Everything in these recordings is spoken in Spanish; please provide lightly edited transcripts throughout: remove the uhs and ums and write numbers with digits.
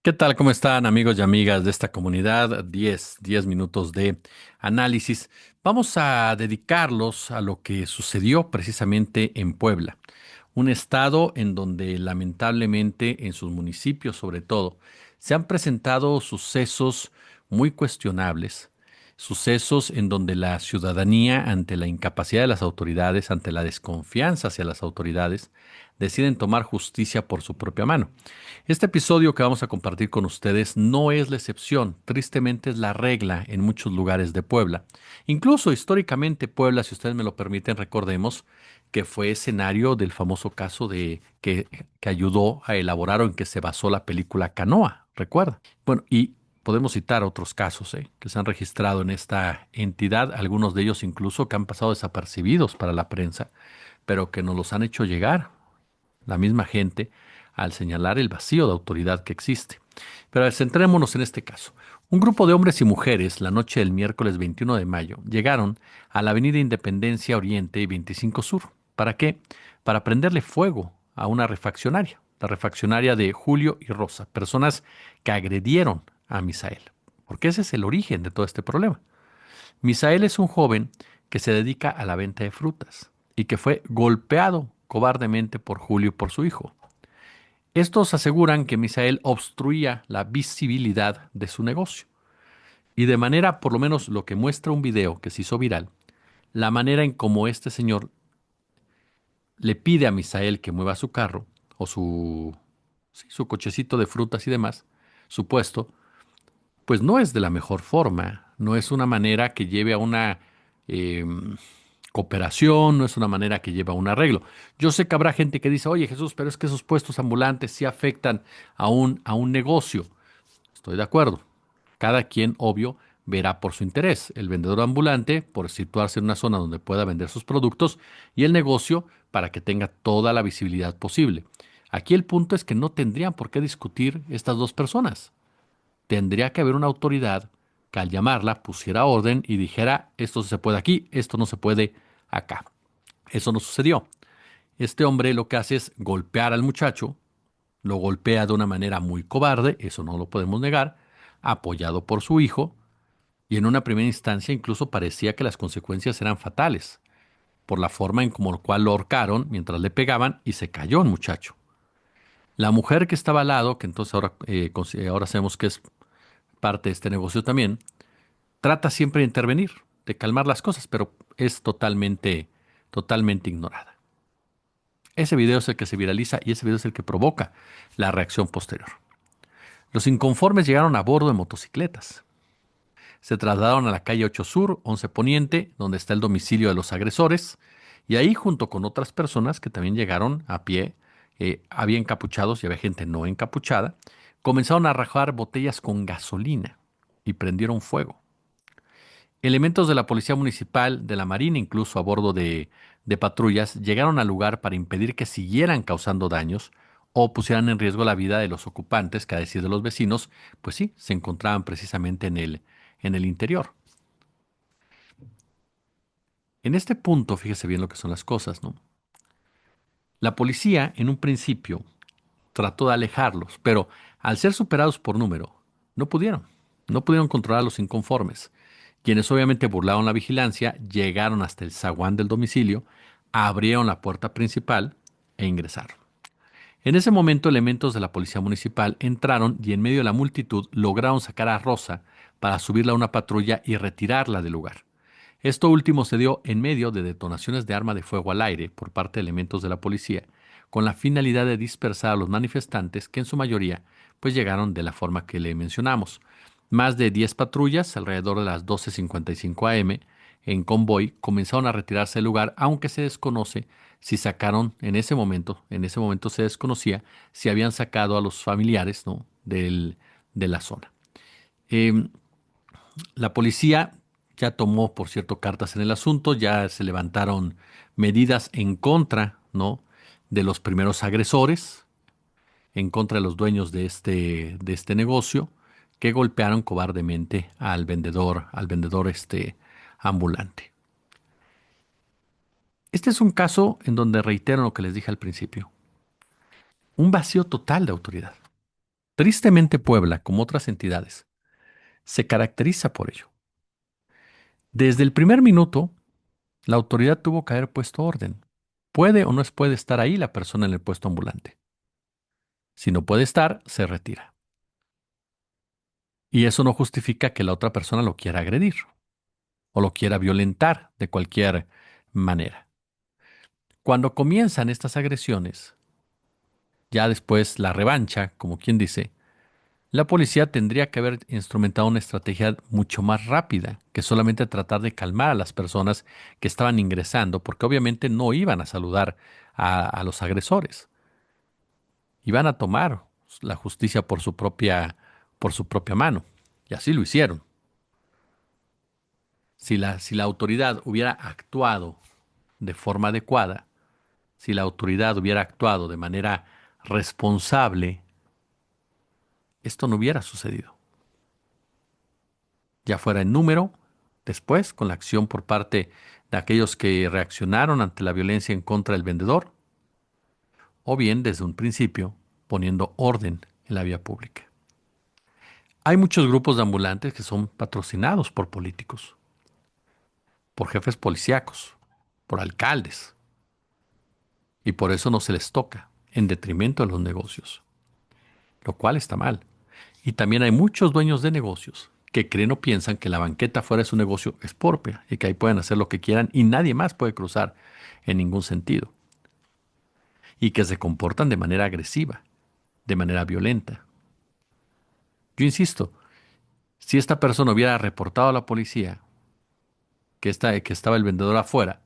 ¿Qué tal? ¿Cómo están amigos y amigas de esta comunidad? Diez minutos de análisis. Vamos a dedicarlos a lo que sucedió precisamente en Puebla, un estado en donde lamentablemente en sus municipios sobre todo se han presentado sucesos muy cuestionables, sucesos en donde la ciudadanía ante la incapacidad de las autoridades, ante la desconfianza hacia las autoridades, deciden tomar justicia por su propia mano. Este episodio que vamos a compartir con ustedes no es la excepción, tristemente es la regla en muchos lugares de Puebla. Incluso históricamente Puebla, si ustedes me lo permiten, recordemos que fue escenario del famoso caso que ayudó a elaborar o en que se basó la película Canoa, recuerda. Bueno, y podemos citar otros casos que se han registrado en esta entidad, algunos de ellos incluso que han pasado desapercibidos para la prensa, pero que nos los han hecho llegar la misma gente al señalar el vacío de autoridad que existe. Pero a ver, centrémonos en este caso. Un grupo de hombres y mujeres, la noche del miércoles 21 de mayo, llegaron a la Avenida Independencia Oriente y 25 Sur. ¿Para qué? Para prenderle fuego a una refaccionaria, la refaccionaria de Julio y Rosa, personas que agredieron a Misael. Porque ese es el origen de todo este problema. Misael es un joven que se dedica a la venta de frutas y que fue golpeado cobardemente por Julio y por su hijo. Estos aseguran que Misael obstruía la visibilidad de su negocio. Y de manera, por lo menos lo que muestra un video que se hizo viral, la manera en cómo este señor le pide a Misael que mueva su carro o su cochecito de frutas y demás, su puesto, pues no es de la mejor forma, no es una manera que lleve a una cooperación, no es una manera que lleve a un arreglo. Yo sé que habrá gente que dice, oye Jesús, pero es que esos puestos ambulantes sí afectan a un negocio. Estoy de acuerdo. Cada quien, obvio, verá por su interés. El vendedor ambulante por situarse en una zona donde pueda vender sus productos y el negocio para que tenga toda la visibilidad posible. Aquí el punto es que no tendrían por qué discutir estas dos personas. Tendría que haber una autoridad que al llamarla pusiera orden y dijera, esto se puede aquí, esto no se puede acá. Eso no sucedió. Este hombre lo que hace es golpear al muchacho, lo golpea de una manera muy cobarde, eso no lo podemos negar, apoyado por su hijo, y en una primera instancia incluso parecía que las consecuencias eran fatales, por la forma en como el cual lo ahorcaron mientras le pegaban y se cayó el muchacho. La mujer que estaba al lado, que entonces ahora sabemos que es parte de este negocio también, trata siempre de intervenir, de calmar las cosas, pero es totalmente ignorada. Ese video es el que se viraliza y ese video es el que provoca la reacción posterior. Los inconformes llegaron a bordo de motocicletas. Se trasladaron a la calle 8 Sur, 11 Poniente, donde está el domicilio de los agresores, y ahí junto con otras personas que también llegaron a pie, había encapuchados y había gente no encapuchada, comenzaron a arrojar botellas con gasolina y prendieron fuego. Elementos de la Policía Municipal, de la Marina, incluso a bordo de patrullas, llegaron al lugar para impedir que siguieran causando daños o pusieran en riesgo la vida de los ocupantes, que a decir de los vecinos, pues sí, se encontraban precisamente en el interior. En este punto, fíjese bien lo que son las cosas, ¿no? La policía, en un principio, trató de alejarlos, pero al ser superados por número, no pudieron. No pudieron controlar a los inconformes, quienes obviamente burlaron la vigilancia, llegaron hasta el zaguán del domicilio, abrieron la puerta principal e ingresaron. En ese momento, elementos de la policía municipal entraron y en medio de la multitud lograron sacar a Rosa para subirla a una patrulla y retirarla del lugar. Esto último se dio en medio de detonaciones de arma de fuego al aire por parte de elementos de la policía, con la finalidad de dispersar a los manifestantes que en su mayoría pues llegaron de la forma que le mencionamos. Más de 10 patrullas, alrededor de las 12:55 am, en convoy, comenzaron a retirarse del lugar, aunque se desconoce si sacaron en ese momento se desconocía si habían sacado a los familiares, ¿no?, de la zona. Em, la policía ya tomó, por cierto, cartas en el asunto, ya se levantaron medidas en contra, ¿no?, de los primeros agresores, en contra de los dueños de este negocio, que golpearon cobardemente al vendedor ambulante. Este es un caso en donde reitero lo que les dije al principio, un vacío total de autoridad. Tristemente, Puebla, como otras entidades, se caracteriza por ello. Desde el primer minuto, la autoridad tuvo que haber puesto orden. Puede o no puede estar ahí la persona en el puesto ambulante. Si no puede estar, se retira. Y eso no justifica que la otra persona lo quiera agredir o lo quiera violentar de cualquier manera. Cuando comienzan estas agresiones, ya después la revancha, como quien dice, la policía tendría que haber instrumentado una estrategia mucho más rápida que solamente tratar de calmar a las personas que estaban ingresando, porque obviamente no iban a saludar a los agresores, iban a tomar la justicia por su propia mano. Y así lo hicieron. Si la autoridad hubiera actuado de forma adecuada, si la autoridad hubiera actuado de manera responsable, esto no hubiera sucedido. Ya fuera en número, después con la acción por parte de aquellos que reaccionaron ante la violencia en contra del vendedor, o bien desde un principio poniendo orden en la vía pública. Hay muchos grupos de ambulantes que son patrocinados por políticos, por jefes policíacos, por alcaldes, y por eso no se les toca, en detrimento de los negocios, lo cual está mal. Y también hay muchos dueños de negocios que creen o piensan que la banqueta fuera de su negocio es propia y que ahí pueden hacer lo que quieran y nadie más puede cruzar en ningún sentido. Y que se comportan de manera agresiva, de manera violenta. Yo insisto, si esta persona hubiera reportado a la policía que estaba el vendedor afuera,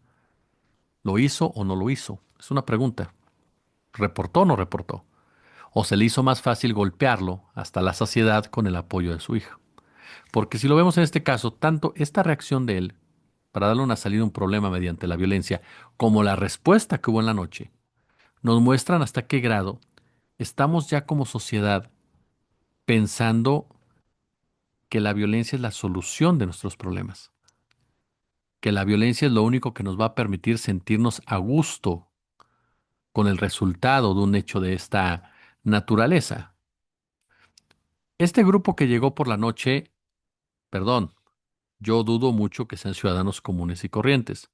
¿lo hizo o no lo hizo? Es una pregunta. ¿Reportó o no reportó? ¿O se le hizo más fácil golpearlo hasta la saciedad con el apoyo de su hija? Porque si lo vemos en este caso, tanto esta reacción de él para darle una salida a un problema mediante la violencia, como la respuesta que hubo en la noche, nos muestran hasta qué grado estamos ya como sociedad pensando que la violencia es la solución de nuestros problemas, que la violencia es lo único que nos va a permitir sentirnos a gusto con el resultado de un hecho de esta naturaleza. Este grupo que llegó por la noche, perdón, yo dudo mucho que sean ciudadanos comunes y corrientes.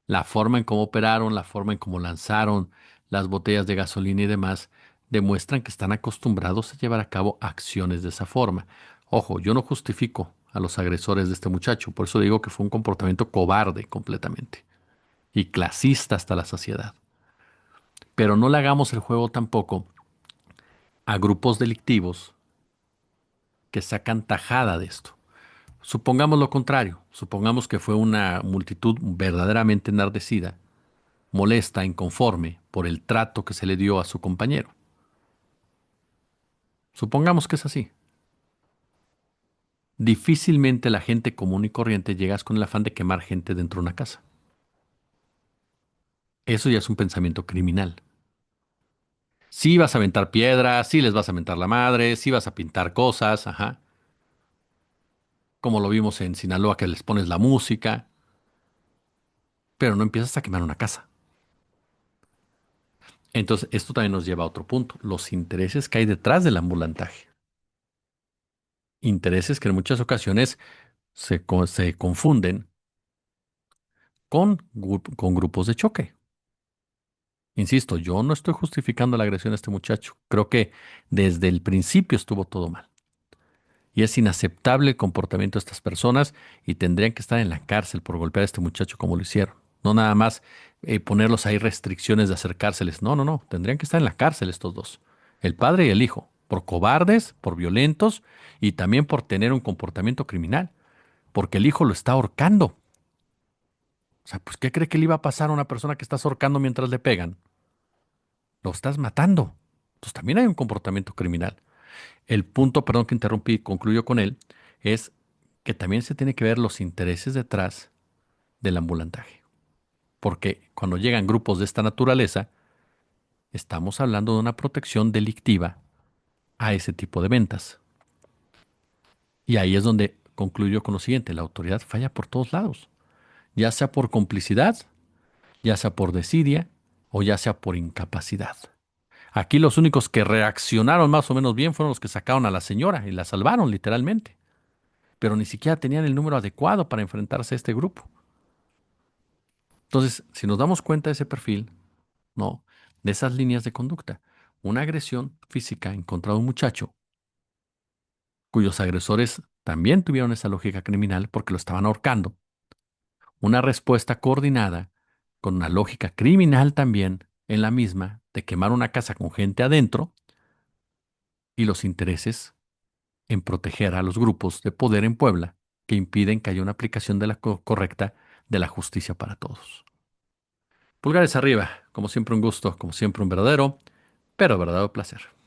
La forma en cómo operaron, la forma en cómo lanzaron las botellas de gasolina y demás, demuestran que están acostumbrados a llevar a cabo acciones de esa forma. Ojo, yo no justifico a los agresores de este muchacho, por eso digo que fue un comportamiento cobarde completamente y clasista hasta la saciedad. Pero no le hagamos el juego tampoco a grupos delictivos que sacan tajada de esto. Supongamos lo contrario, supongamos que fue una multitud verdaderamente enardecida, molesta, inconforme por el trato que se le dio a su compañero. Supongamos que es así. Difícilmente la gente común y corriente llegas con el afán de quemar gente dentro de una casa. Eso ya es un pensamiento criminal. Sí vas a aventar piedras, sí les vas a aventar la madre, sí vas a pintar cosas, ajá. Como lo vimos en Sinaloa que les pones la música, pero no empiezas a quemar una casa. Entonces, esto también nos lleva a otro punto, los intereses que hay detrás del ambulantaje. Intereses que en muchas ocasiones se confunden con grupos de choque. Insisto, yo no estoy justificando la agresión a este muchacho. Creo que desde el principio estuvo todo mal. Y es inaceptable el comportamiento de estas personas y tendrían que estar en la cárcel por golpear a este muchacho como lo hicieron. No nada más ponerlos ahí restricciones de acercárseles. No, no, no. Tendrían que estar en la cárcel estos dos. El padre y el hijo. Por cobardes, por violentos y también por tener un comportamiento criminal. Porque el hijo lo está ahorcando. O sea, pues ¿qué cree que le iba a pasar a una persona que estás ahorcando mientras le pegan? Lo estás matando. Entonces también hay un comportamiento criminal. El punto, perdón que interrumpí, concluyo con él, es que también se tiene que ver los intereses detrás del ambulantaje. Porque cuando llegan grupos de esta naturaleza, estamos hablando de una protección delictiva a ese tipo de ventas. Y ahí es donde concluyo con lo siguiente, la autoridad falla por todos lados, ya sea por complicidad, ya sea por desidia o ya sea por incapacidad. Aquí los únicos que reaccionaron más o menos bien fueron los que sacaron a la señora y la salvaron literalmente, pero ni siquiera tenían el número adecuado para enfrentarse a este grupo. Entonces, si nos damos cuenta de ese perfil, ¿no? De esas líneas de conducta, una agresión física en contra de un muchacho cuyos agresores también tuvieron esa lógica criminal porque lo estaban ahorcando, una respuesta coordinada con una lógica criminal también en la misma de quemar una casa con gente adentro y los intereses en proteger a los grupos de poder en Puebla que impiden que haya una aplicación de la correcta de la justicia para todos. Pulgares arriba, como siempre un gusto, como siempre un verdadero, pero verdadero placer.